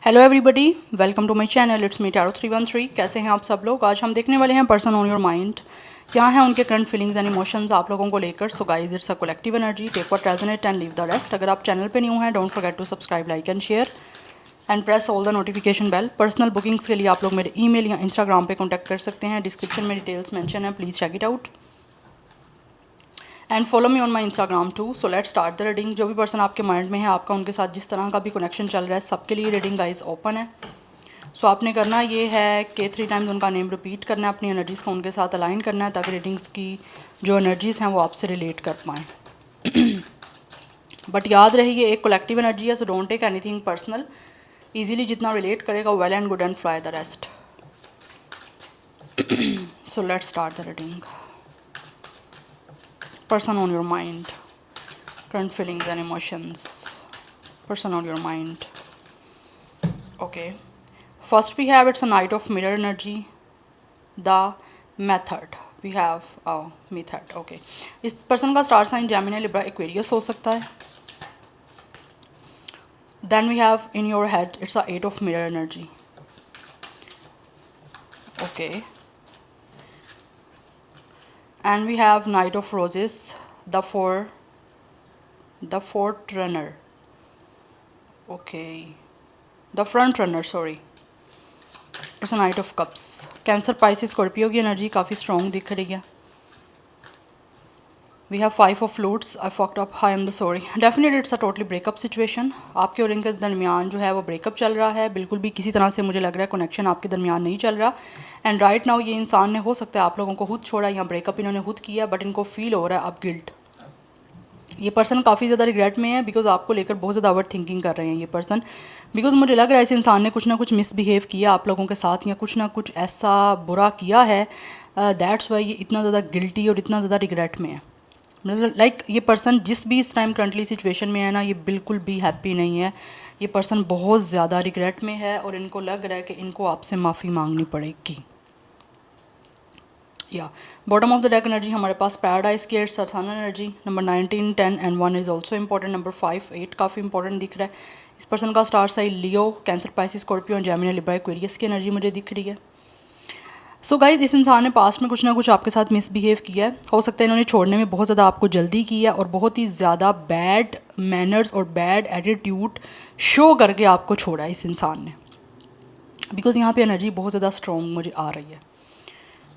Hello everybody, welcome to my channel. It's me tarot 313। कैसे हैं आप सब लोग? आज हम देखने वाले हैं पर्सन ऑन योर माइंड। क्या है उनके करंट फीलिंग्स एंड इमोशंस आप लोगों को लेकर। So guys, it's a collective energy, take what resonate and leave the rest. अगर आप चैनल पे न्यू हैं, don't forget to subscribe, like and share and press all the notification bell. Personal bookings के लिए आप लोग मेरे ईमेल या इंस्टाग्राम पे कॉन्टैक्ट कर सकते हैं। डिस्क्रिप्शन में डिटेल्स मेंशन है, please check it out and follow me on my Instagram too. So let's start the reading. जो भी पर्सन आपके माइंड में है, आपका उनके साथ जिस तरह का भी कनेक्शन चल रहा है, सबके लिए रीडिंग गाइस ओपन है। सो आपने करना ये है कि 3 टाइम्स उनका नेम रिपीट करना है, अपनी एनर्जीज़ को उनके साथ अलाइन करना है, ताकि रीडिंग्स की जो एनर्जीज़ हैं वो आपसे रिलेट कर पाएँ। बट याद रहिए, एक कलेक्टिव एनर्जी है, so don't take anything personal. Easily जितना रिलेट करेगा well and good and fly the rest. So let's start the reading. Person on your mind, current feelings and emotions. Person on your mind. Okay, first we have, it's a Knight of Mirror energy, the Method. We have Method. Okay, इस person का star sign Gemini, Libra, Aquarius हो सकता है। Then we have in your head, it's a 8 of Mirror energy. Okay, and we have Knight of Roses, the fourth runner. Okay, the front runner, sorry. It's a knight of cups. Cancer, Pisces, Scorpio की energy काफ़ी strong दिख रही है। We have 5 of flutes, I fucked up, I am the sorry. Definitely it's a totally breakup situation. आपके और इनके दरमियान जो है वो ब्रेकअप चल रहा है। बिल्कुल भी किसी तरह से मुझे लग रहा है कनेक्शन आपके दरमियान नहीं चल रहा। एंड राइट नाउ ये इंसान ने, हो सकता है आप लोगों को खुद छोड़ा या ब्रेकअप इन्होंने खुद किया, बट इनको फील हो रहा है अब गिल्ट। ये पर्सन काफ़ी ज़्यादा रिग्रेट में है, बिकॉज आपको लेकर बहुत ज़्यादा ओवर थिंकिंग कर रहे हैं ये पर्सन। बिकॉज मुझे लग रहा है इस इंसान ने कुछ ना कुछ मिसबिहेव किया आप लोगों के साथ, या कुछ ना कुछ ऐसा बुरा किया है, दैट्स वाई ये इतना ज़्यादा गिल्टी और इतना ज़्यादा रिग्रेट में है। मतलब लाइक ये पर्सन जिस भी इस टाइम करंटली सिचुएशन में है ना, ये बिल्कुल भी हैप्पी नहीं है। ये पर्सन बहुत ज़्यादा रिग्रेट में है और इनको लग रहा है कि इनको आपसे माफ़ी मांगनी पड़ेगी। या bottom of the deck energy हमारे पास पैराडाइज की Sarthana energy, number 19, 10 and 1 is also important. Number 5, 8 काफ़ी इंपॉर्टेंट दिख रहा है। इस पर्सन का star sign Leo, Cancer, Pisces, Scorpio, Gemini, Libra, Aquarius की एनर्जी मुझे दिख रही है। सो गाइज, इस इंसान ने पास्ट में कुछ ना कुछ आपके साथ मिसबिहेव किया है। हो सकता है इन्होंने छोड़ने में बहुत ज़्यादा आपको जल्दी की है और बहुत ही ज़्यादा बैड मैनर्स और बैड एटीट्यूड शो करके आपको छोड़ा है इस इंसान ने, बिकॉज यहाँ पे एनर्जी बहुत ज़्यादा स्ट्रॉन्ग मुझे आ रही है।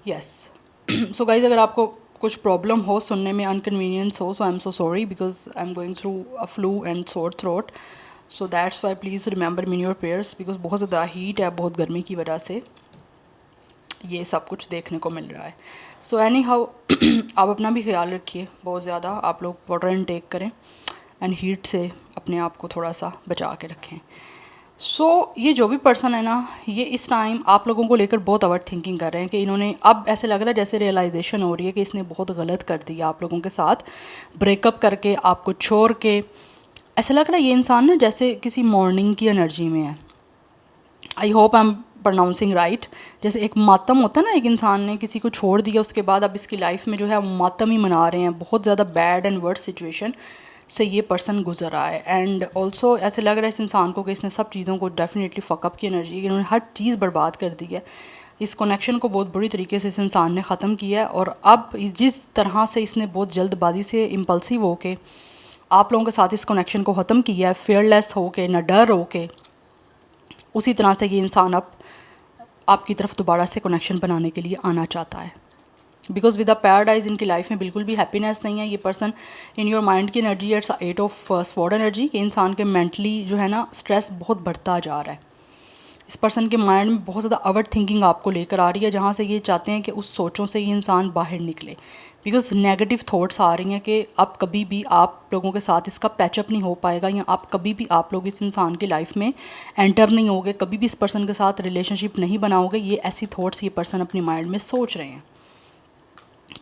यस, सो गाइज, अगर आपको कुछ प्रॉब्लम हो, सुनने में अनकन्वीनियंस हो, so I am so sorry, because I am going through a flu and sore throat. So that's why please remember me in your prayers, because बहुत ज़्यादा हीट है, बहुत गर्मी की वजह से ये सब कुछ देखने को मिल रहा है। सो एनी हाउ, आप अपना भी ख्याल रखिए, बहुत ज़्यादा आप लोग वाटर इनटेक करें एंड हीट से अपने आप को थोड़ा सा बचा के रखें। सो ये जो भी पर्सन है ना, ये इस टाइम आप लोगों को लेकर बहुत ओवर थिंकिंग कर रहे हैं कि इन्होंने, अब ऐसे लग रहा है जैसे रियलाइजेशन हो रही है कि इसने बहुत गलत कर दिया आप लोगों के साथ, ब्रेकअप करके आपको छोड़ के। ऐसा लग रहा है ये इंसान ना जैसे किसी मॉर्निंग की एनर्जी में है। I hope I am pronouncing right. जैसे एक मातम होता है ना, एक इंसान ने किसी को छोड़ दिया, उसके बाद अब इसकी लाइफ में जो है वो मातम ही मना रहे हैं। बहुत ज़्यादा बैड एंड वर्स्ट सिचुएशन से ये पर्सन गुजर रहा है। एंड ऑल्सो ऐसे लग रहा है इस इंसान को कि इसने सब चीज़ों को डेफिनेटली फकअप की एनर्जी, इन्होंने हर चीज़ बर्बाद कर दी है। इस कनेक्शन को बहुत बुरी तरीके से इस इंसान ने ख़त्म किया है। और अब जिस तरह से इसने बहुत जल्दबाजी से इम्पल्सिव हो के आप लोगों के साथ इस कनेक्शन को ख़त्म किया है, फेयरलेस हो के, ना डर हो के, उसी तरह से ये इंसान अब आपकी तरफ दोबारा से कनेक्शन बनाने के लिए आना चाहता है। बिकॉज विद द पैराडाइज इनकी लाइफ में बिल्कुल भी हैप्पीनेस नहीं है। ये पर्सन इन योर माइंड की energy, it's 8 of sword energy, कि इंसान के मेंटली जो है ना स्ट्रेस बहुत बढ़ता जा रहा है। इस पर्सन के माइंड में बहुत ज़्यादा ओवर थिंकिंग आपको लेकर आ रही है, जहाँ से ये चाहते हैं कि उस सोचों से ये इंसान बाहर निकले। बिकॉज नेगेटिव थॉट्स आ रही हैं कि अब कभी भी आप लोगों के साथ इसका पैचअप नहीं हो पाएगा, या आप कभी भी आप लोग इस इंसान की लाइफ में एंटर नहीं होगे, कभी भी इस पर्सन के साथ रिलेशनशिप नहीं बनाओगे। ये ऐसी थॉट्स ये पर्सन अपने माइंड में सोच रहे हैं,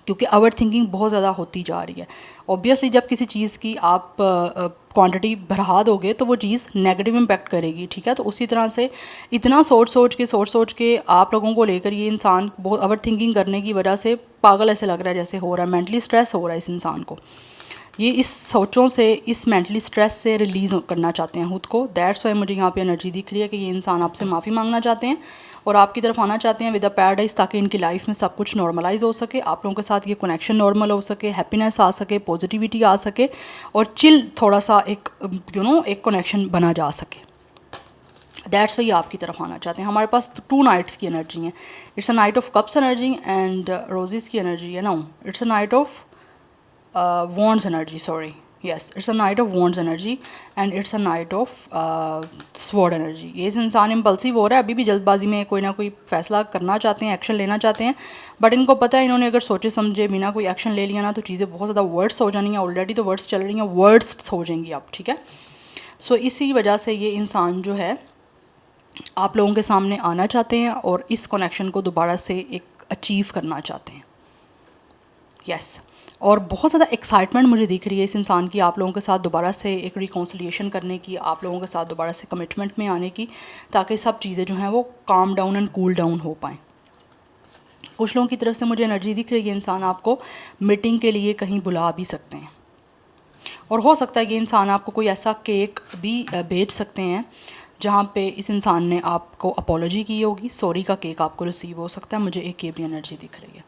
क्योंकि ओवर थिंकिंग बहुत ज़्यादा होती जा रही है। ऑब्वियसली जब किसी चीज़ की आप क्वांटिटी बढ़ा दोगे तो वो चीज़ नेगेटिव इम्पैक्ट करेगी, ठीक है। तो उसी तरह से इतना सोच के आप लोगों को लेकर ये इंसान बहुत ओवर थिंकिंग करने की वजह से पागल ऐसे लग रहा है जैसे हो रहा है, मेंटली स्ट्रेस हो रहा है इस इंसान को। ये इस सोचों से, इस मेंटली स्ट्रेस से रिलीज़ करना चाहते हैं खुद को। दैट्स वाई मुझे यहाँ पे एनर्जी दिख रही है कि ये इंसान आपसे माफ़ी मांगना चाहते हैं और आपकी तरफ आना चाहते हैं विद अ पैराडाइज, ताकि इनकी लाइफ में सब कुछ नॉर्मलाइज हो सके, आप लोगों के साथ ये कनेक्शन नॉर्मल हो सके, हैप्पीनेस आ सके, पॉजिटिविटी आ सके और चिल थोड़ा सा एक एक कनेक्शन बना जा सके। दैट्स वाई आपकी तरफ आना चाहते हैं। हमारे पास 2 नाइट्स की एनर्जी है। It's a knight of cups energy and roses की एनर्जी है। No, it's a knight of wands energy, sorry, yes, it's a night of wands energy and it's a night of sword energy। ये इंसान impulsive हो रहा है, अभी भी जल्दबाजी में कोई ना कोई फैसला करना चाहते हैं, एक्शन लेना चाहते हैं, बट इनको पता है इन्होंने अगर सोचे समझे बिना कोई एक्शन ले लिया ना तो चीज़ें बहुत ज़्यादा वर्ड्स हो जानी है। ऑलरेडी तो वर्ड्स चल रही हैं, वर्ड्स हो जाएंगी अब, ठीक है। सो इसी वजह से ये इंसान जो है आप लोगों के सामने आना चाहते हैं और इस कनेक्शन को दोबारा से एक अचीव करना चाहते हैं। यस, और बहुत ज़्यादा एक्साइटमेंट मुझे दिख रही है इस इंसान की आप लोगों के साथ दोबारा से एक रिकॉन्सिलिएशन करने की, आप लोगों के साथ दोबारा से कमिटमेंट में आने की, ताकि सब चीज़ें जो हैं वो calm down and cool down हो पाएँ। कुछ लोगों की तरफ से मुझे एनर्जी दिख रही है इंसान आपको मीटिंग के लिए कहीं बुला भी सकते हैं और हो सकता है ये इंसान आपको कोई ऐसा केक भी भेज सकते हैं जहाँ पे इस इंसान ने आपको अपॉलोजी की होगी, सॉरी का केक आपको रिसीव हो सकता है। मुझे एक ये भी एनर्जी दिख रही है,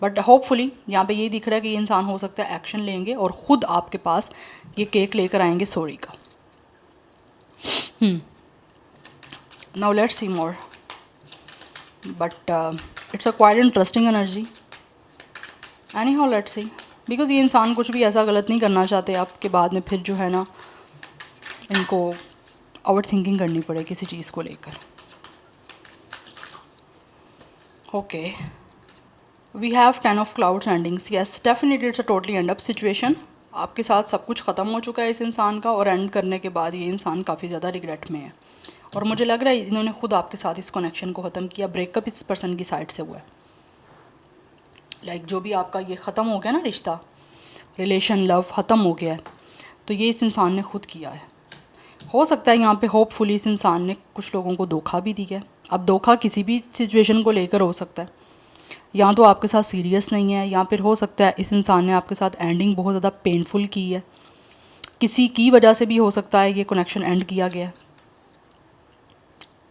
बट होपफुली यहाँ पे ये दिख रहा है कि ये इंसान हो सकता है एक्शन लेंगे और ख़ुद आपके पास ये केक लेकर आएंगे सॉरी का। Now let's see more, but it's a quite interesting energy. Any how let's see, because ये इंसान कुछ भी ऐसा गलत नहीं करना चाहते आपके बाद में फिर जो है ना इनको ओवर थिंकिंग करनी पड़े किसी चीज़ को लेकर। Okay, we have 10 of clouds endings. Yes, definitely it's a totally end up situation. आपके साथ सब कुछ ख़त्म हो चुका है इस इंसान का और एंड करने के बाद ये इंसान काफ़ी ज़्यादा रिग्रेट में है और मुझे लग रहा है इन्होंने खुद आपके साथ इस कनेक्शन को ख़त्म किया। ब्रेकअप इस पर्सन की साइड से हुआ है। जो भी आपका ये ख़त्म हो गया ना रिश्ता, रिलेशन, लव ख़त्म हो गया है, तो ये इस इंसान ने खुद किया है। हो सकता है यहाँ पे होपफुली इस इंसान ने कुछ लोगों को धोखा भी दिया है। अब धोखा किसी भी सिचुएशन को लेकर हो सकता है, या तो आपके साथ सीरियस नहीं है, या फिर हो सकता है इस इंसान ने आपके साथ एंडिंग बहुत ज़्यादा पेनफुल की है, किसी की वजह से भी हो सकता है ये कनेक्शन एंड किया गया है।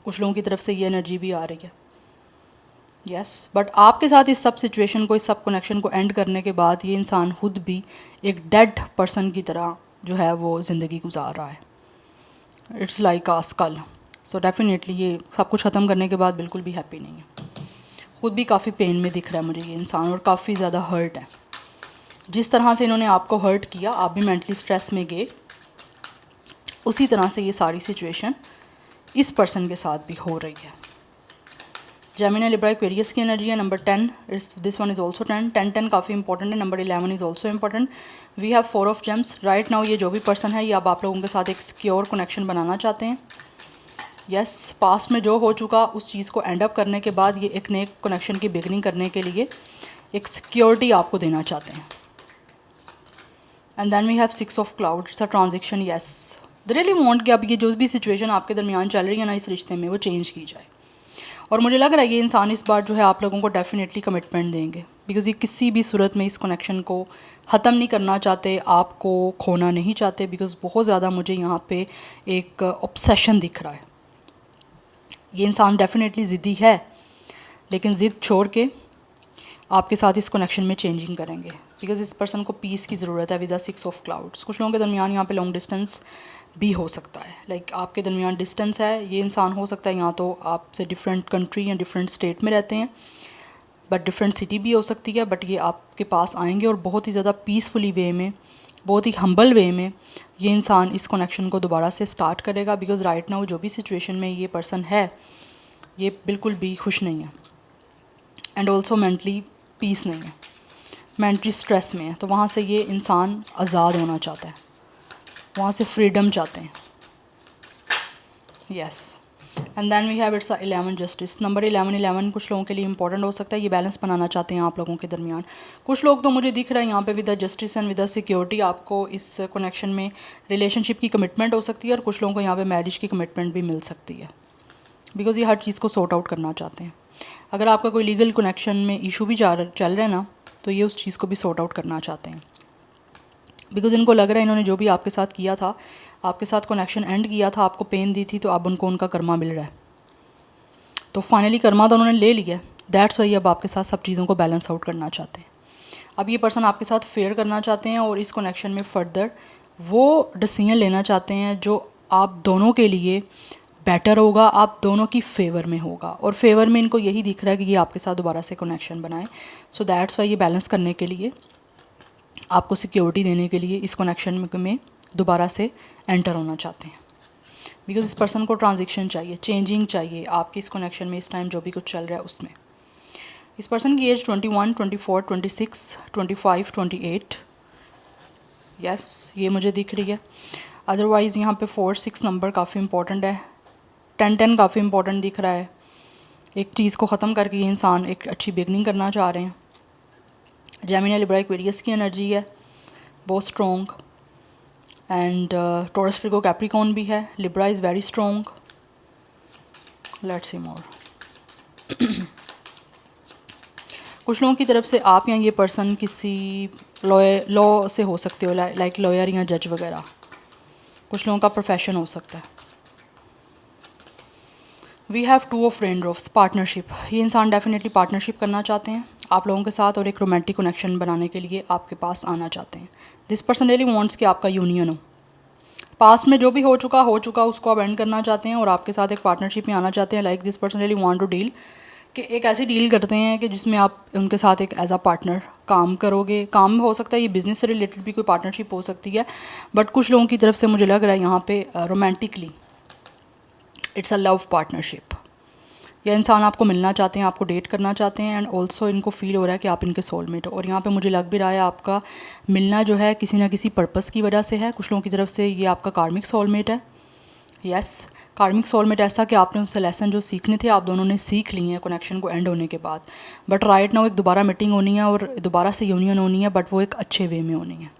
कुछ लोगों की तरफ से ये एनर्जी भी आ रही है। यस, बट आपके साथ इस सब सिचुएशन को, इस सब कनेक्शन को एंड करने के बाद ये इंसान खुद भी एक डेड पर्सन की तरह जो है वो ज़िंदगी गुजार रहा है। It's like a skull. So definitely ये सब कुछ ख़त्म करने के बाद बिल्कुल भी हैप्पी नहीं है, खुद भी काफ़ी पेन में दिख रहा है मुझे ये इंसान और काफ़ी ज़्यादा हर्ट है। जिस तरह से इन्होंने आपको हर्ट किया, आप भी मेंटली स्ट्रेस में गए, उसी तरह से ये सारी सिचुएशन इस पर्सन के साथ भी हो रही है। जेमिनी, लिब्रा, एक्वेरियस की एनर्जी है। नंबर 10 इस दिस वन इज़ ऑल्सो 10 काफ़ी इंपॉर्टेंट है। Number 11 is also important. We have 4 of gems. Right now ये जो भी पर्सन है ये अब आप लोगों के साथ एक सिक्योर कनेक्शन बनाना चाहते हैं। यस, पास्ट में जो हो चुका उस चीज़ को एंड अप करने के बाद ये एक नए कनेक्शन की बिगनिंग करने के लिए एक सिक्योरिटी आपको देना चाहते हैं। And then we have 6 of cloud. It's a transaction. Yes, they really want कि अब ये जो भी सिचुएशन आपके दरमियान चल रही है ना इस रिश्ते में, वो चेंज की जाए। और मुझे लग रहा है ये इंसान इस बार जो है आप लोगों को डेफिनेटली कमिटमेंट देंगे, बिकॉज़ ये किसी भी सूरत में इस कनेक्शन को ख़त्म नहीं करना चाहते, आपको खोना नहीं चाहते, बिकॉज़ बहुत ज़्यादा मुझे यहाँ पे एक ऑब्सेशन दिख रहा है। ये इंसान डेफिनेटली ज़िद्दी है, लेकिन ज़िद छोड़ के आपके साथ इस कनेक्शन में चेंजिंग करेंगे, बिकॉज़ इस पर्सन को पीस की ज़रूरत है विद द 6 ऑफ क्लाउड्स। कुछ लोगों के दरमियान यहाँ पे लॉन्ग डिस्टेंस भी हो सकता है, लाइक आपके दरमियान डिस्टेंस है। ये इंसान हो सकता है यहाँ तो आपसे डिफरेंट कंट्री या डिफरेंट स्टेट में रहते हैं, बट डिफरेंट सिटी भी हो सकती है, बट ये आपके पास आएंगे और बहुत ही ज़्यादा पीसफुली वे में, बहुत ही हम्बल वे में ये इंसान इस कनेक्शन को दोबारा से स्टार्ट करेगा। बिकॉज़ राइट नाउ जो भी सिचुएशन में ये पर्सन है ये बिल्कुल भी खुश नहीं है एंड ऑल्सो मेंटली पीस नहीं है, मेंटली स्ट्रेस में है। तो वहाँ से ये इंसान आज़ाद होना चाहता है, वहाँ से फ्रीडम चाहते हैं। Yes, and then we have it's 11 justice. Number 11 कुछ लोगों के लिए इंपॉर्टेंट हो सकता है, ये बैलेंस बनाना चाहते हैं आप लोगों के दरमियान। कुछ लोग तो मुझे दिख रहा है यहाँ पे with the justice and with the security आपको इस कनेक्शन में रिलेशनशिप की कमिटमेंट हो सकती है, और कुछ लोगों को यहाँ पे मैरिज की कमिटमेंट भी मिल सकती है, बिकॉज़ ये हर चीज़ को सॉर्ट आउट करना चाहते हैं। अगर आपका कोई लीगल कनेक्शन में इशू भी चल रहा है ना, तो ये उस चीज़ को भी सॉर्ट आउट करना चाहते हैं। बिकॉज इनको लग रहा है इन्होंने जो भी आपके साथ किया था, आपके साथ कनेक्शन एंड किया था, आपको पेन दी थी, तो अब उनको उनका कर्मा मिल रहा है। तो फाइनली कर्मा तो उन्होंने ले लिया, दैट्स वाई अब आपके साथ सब चीज़ों को बैलेंस आउट करना चाहते हैं। अब ये पर्सन आपके साथ फेयर करना चाहते हैं और इस कनेक्शन में फ़र्दर वो डिसीजन लेना चाहते हैं जो आप दोनों के लिए बेटर होगा, आप दोनों की फेवर में होगा। और फेवर में इनको यही दिख रहा है कि ये आपके साथ दोबारा से कनेक्शन बनाएं। सो दैट्स वाई ये बैलेंस करने के लिए, आपको सिक्योरिटी देने के लिए इस कनेक्शन में दोबारा से एंटर होना चाहते हैं। बिकॉज इस पर्सन को ट्रांजिशन चाहिए, चेंजिंग चाहिए आपके इस कनेक्शन में, इस टाइम जो भी कुछ चल रहा है उसमें। इस पर्सन की एज 21, 24, 26, 25, 28, यस ये मुझे दिख रही है। अदरवाइज़ यहाँ पे 4, 6 नंबर काफ़ी इंपॉर्टेंट है, 10, 10 काफ़ी इंपॉर्टेंट दिख रहा है। एक चीज़ को ख़त्म करके ये इंसान एक अच्छी बिगनिंग करना चाह रहे हैं। जेमिनी लिब्रा एक्वेरियस की एनर्जी है, बहुत strong. And Taurus Virgo Capricorn भी है। Libra is very strong. Let's see more. कुछ लोगों की तरफ से आप या ये पर्सन किसी लॉ से हो सकते हो, लाइक लॉयर या जज वगैरह। कुछ लोगों का प्रोफेशन हो सकता है। We have 2 of raindrops, partnership. ये इंसान डेफिनेटली पार्टनरशिप करना चाहते हैं आप लोगों के साथ और एक रोमांटिक कनेक्शन बनाने के लिए आपके पास आना चाहते हैं। दिस पर्सन रियली वांट्स कि आपका यूनियन हो। पास्ट में जो भी हो चुका उसको आप एंड करना चाहते हैं और आपके साथ एक पार्टनरशिप में आना चाहते हैं। Like this person really want to deal, कि एक ऐसी डील करते हैं कि जिसमें आप उनके साथ एक एज अ पार्टनर काम करोगे। काम हो सकता है, ये बिज़नेस से रिलेटेड भी कोई पार्टनरशिप हो सकती है, बट कुछ लोगों की तरफ से मुझे लग रहा है यहाँ पे romantically it's a love partnership. यह इंसान आपको मिलना चाहते हैं, आपको डेट करना चाहते हैं, एंड ऑल्सो इनको फील हो रहा है कि आप इनके सोलमेट हो। और यहाँ पे मुझे लग भी रहा है आपका मिलना जो है किसी ना किसी पर्पस की वजह से है। कुछ लोगों की तरफ से ये आपका कार्मिक सोलमेट है। यस, कार्मिक सोलमेट ऐसा कि आपने उससे लेसन जो सीखने थे आप दोनों ने सीख लिए हैं कनेक्शन को एंड होने के बाद। बट राइट नाउ एक दोबारा मीटिंग होनी है और दोबारा से यूनियन होनी है, बट वो एक अच्छे वे में होनी है।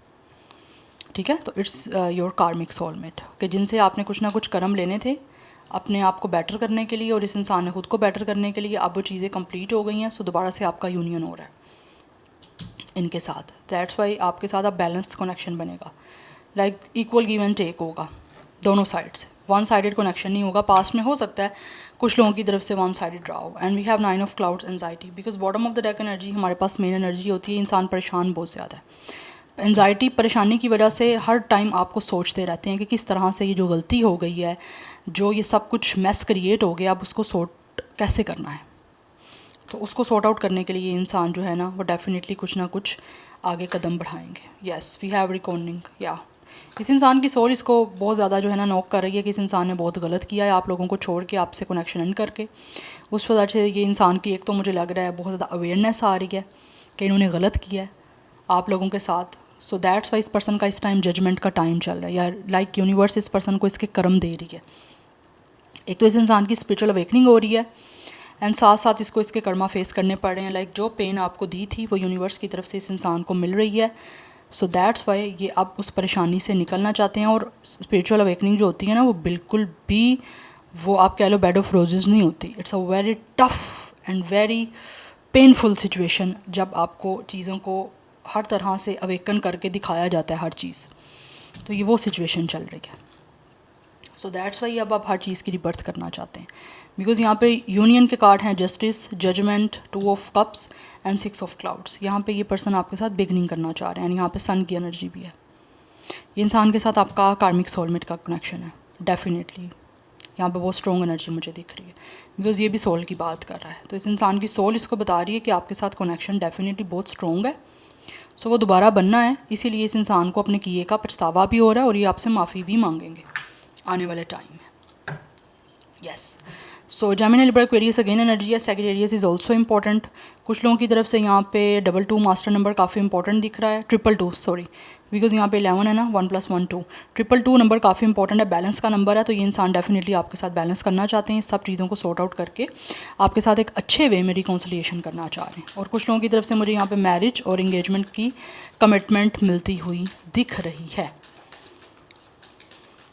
ठीक है, तो इट्स योर कार्मिक सोलमेट कि जिनसे आपने कुछ ना कुछ कर्म लेने थे अपने आप को बेटर करने के लिए, और इस इंसान ने खुद को बेटर करने के लिए। अब वो चीज़ें कंप्लीट हो गई हैं, सो दोबारा से आपका यूनियन हो रहा है इनके साथ। दैट्स वाई आपके साथ अब बैलेंस कनेक्शन बनेगा, like equal give and take होगा दोनों साइड से। वन साइडेड कनेक्शन नहीं होगा। पास्ट में हो सकता है कुछ लोगों की तरफ से वन साइडेड रहा हो। And we have 9 of clouds, anxiety, because bottom of the deck energy हमारे पास मेन एनर्जी होती है। इंसान परेशान बहुत ज़्यादा है। एंजाइटी, परेशानी की वजह से हर टाइम आपको सोचते रहते हैं कि किस तरह से ये जो गलती हो गई है, जो ये सब कुछ मैस क्रिएट हो गया, अब उसको सॉर्ट कैसे करना है। तो उसको सॉर्ट आउट करने के लिए ये इंसान जो है ना वो डेफिनेटली कुछ ना कुछ आगे कदम बढ़ाएंगे। Yes, we have recording. या इस इंसान की सोल इसको बहुत ज़्यादा जो है ना नॉक कर रही है कि इस इंसान ने बहुत गलत किया है आप लोगों को छोड़ के, आपसे कनेक्शन एंड करके। उस वजह से ये इंसान की एक तो मुझे लग रहा है बहुत ज़्यादा अवेयरनेस आ रही है कि इन्होंने गलत किया है आप लोगों के साथ। सो दैट्स वाई इस पर्सन का इस टाइम जजमेंट का टाइम चल रहा है, या लाइक यूनिवर्स इस पर्सन को इसके कर्म दे रही है। एक तो इस इंसान की स्पिरिचुअल अवेकनिंग हो रही है, एंड साथ साथ इसको इसके कर्मा फेस करने पड़ रहे हैं। लाइक जो पेन आपको दी थी वो यूनिवर्स की तरफ से इस इंसान को मिल रही है। सो दैट्स वाई ये अब उस परेशानी से निकलना चाहते हैं। और स्पिरिचुअल अवेकनिंग जो होती है ना वो बिल्कुल भी, वो आप कह लो बेड ऑफ रोजेज़ नहीं होती। It's a very tough and very painful situation जब आपको चीज़ों को हर तरह से अवेकन करके दिखाया जाता है हर चीज़। तो ये वो सिचुएशन चल रही है। सो दैट्स वाई अब आप हर चीज़ की रिबर्थ करना चाहते हैं। बिकॉज यहाँ पे यूनियन के कार्ड हैं, justice, judgement, 2 of cups and 6 of clouds. यहाँ पे ये पर्सन आपके साथ बिगनिंग करना चाह रहे हैं, एंड यहाँ पे सन की एनर्जी भी है। ये इंसान के साथ आपका कार्मिक सोलमेट का कनेक्शन है डेफिनेटली। यहाँ पे बहुत स्ट्रॉन्ग एनर्जी मुझे दिख रही है, बिकॉज ये भी सोल की बात कर रहा है। तो इस इंसान की सोल इसको बता रही है कि आपके साथ कनेक्शन डेफिनेटली बहुत स्ट्रॉन्ग है। सो वो दोबारा बनना है, इसीलिए इस इंसान को अपने किए का पछतावा भी हो रहा है और ये आपसे माफ़ी भी मांगेंगे आने वाले टाइम में। Yes, so Gemini Libra Aquarius again energy है। Sagittarius is also important. कुछ लोगों की तरफ से यहाँ पे 22 मास्टर नंबर काफ़ी इंपॉर्टेंट दिख रहा है। 222 सॉरी, बिकॉज यहाँ पे 11 है ना, 1 + 1 2। 222 नंबर काफ़ी इंपॉर्टेंट है, बैलेंस का नंबर है। तो ये इंसान डेफिनेटली आपके साथ बैलेंस करना चाहते हैं, सब चीज़ों को सॉर्ट आउट करके आपके साथ एक अच्छे वे में रिकॉन्सिलिएशन करना चाह रहे हैं। और कुछ लोगों की तरफ से मुझे यहाँ पे मैरिज और इंगेजमेंट की कमिटमेंट मिलती हुई दिख रही है,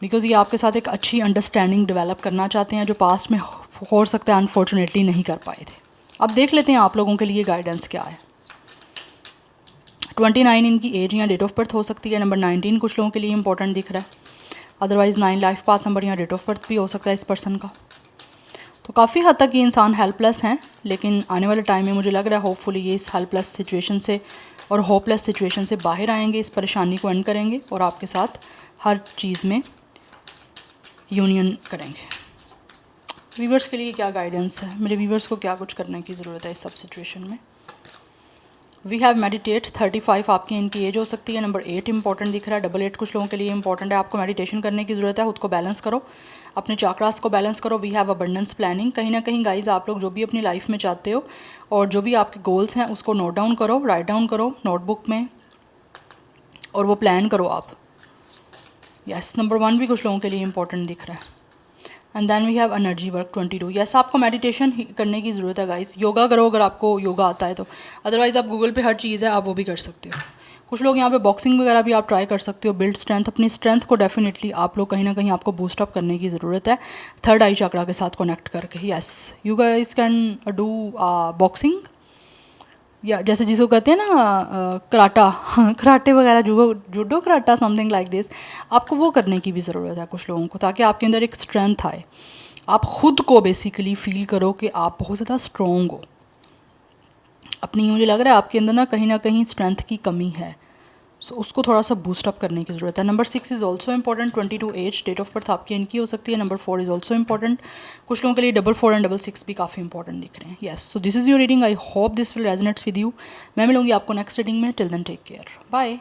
बिकॉज ये आपके साथ एक अच्छी अंडरस्टैंडिंग डेवलप करना चाहते हैं जो पास्ट में हो सकता है अनफॉर्चुनेटली नहीं कर पाए थे। अब देख लेते हैं आप लोगों के लिए गाइडेंस क्या है। 29 इनकी एज या डेट ऑफ बर्थ हो सकती है। नंबर 19 कुछ लोगों के लिए इंपॉर्टेंट दिख रहा है, अदरवाइज़ 9 लाइफ पाथ नंबर या डेट ऑफ बर्थ भी हो सकता है इस पर्सन का। तो काफ़ी हद तक ये इंसान हेल्पलेस हैं, लेकिन आने वाले टाइम में मुझे लग रहा है होपफुली ये इस हेल्पलेस सिचुएशन से और होपलेस सिचुएशन से बाहर आएंगे, इस परेशानी को एंड करेंगे और आपके साथ हर चीज़ में यूनियन करेंगे। वीवर्स के लिए क्या गाइडेंस है, मेरे वीवर्स को क्या कुछ करने की ज़रूरत है इस सब सिचुएशन में? वी हैव मेडिटेट 35 आपकी इनकी एज हो सकती है। नंबर 8 इंपॉर्टेंट दिख रहा है, 88 कुछ लोगों के लिए इंपॉर्टेंट है। आपको मेडिटेशन करने की ज़रूरत है, खुद को बैलेंस करो, अपने चाक्रास को बैलेंस करो। वी हैव अबंडेंस प्लानिंग, कहीं ना कहीं गाइज आप लोग जो भी अपनी लाइफ में चाहते हो और जो भी आपके गोल्स हैं उसको नोट डाउन करो, राइट डाउन करो नोटबुक में और वो प्लान करो आप। यस, नंबर 1 भी कुछ लोगों के लिए इंपॉर्टेंट दिख रहा है। And then we have energy work 22। Yes, आपको मेडिटेशन करने की ज़रूरत है गाइस, योगा करो अगर आपको योगा आता है तो, अदरवाइज़ आप गूगल पे हर चीज़ है आप वो भी कर सकते हो। कुछ लोग यहाँ पे बॉक्सिंग वगैरह भी आप ट्राई कर सकते हो, बिल्ड स्ट्रेंथ, अपनी स्ट्रेंथ को डेफिनेटली आप लोग कहीं ना कहीं आपको बूस्ट अप करने की ज़रूरत है थर्ड आई चक्रा के साथ कनेक्ट करके। Yes, you guys can do boxing या जैसे जिसको कहते हैं ना कराटा कराटे वगैरह, judo karate something like this, आपको वो करने की भी ज़रूरत है कुछ लोगों को, ताकि आपके अंदर एक स्ट्रेंथ आए, आप ख़ुद को बेसिकली फ़ील करो कि आप बहुत ज़्यादा स्ट्रॉन्ग हो अपनी। मुझे लग रहा है आपके अंदर ना कहीं स्ट्रेंथ की कमी है, सो उसको थोड़ा सा बूस्ट अप करने की ज़रूरत है। Number 6 is also important, 22 age, date of birth आपकी इनकी हो सकती है। नंबर 4 इज़ ऑल्सो इंपॉर्टेंट, कुछ लोगों के लिए 44 एंड 66 भी काफ़ी इंपॉर्टेंट दिख रहे हैं। Yes, so this is your reading, I hope this will resonates with you. मैं मिलूंगी आपको नेक्स्ट रीडिंग में, till then take care, bye.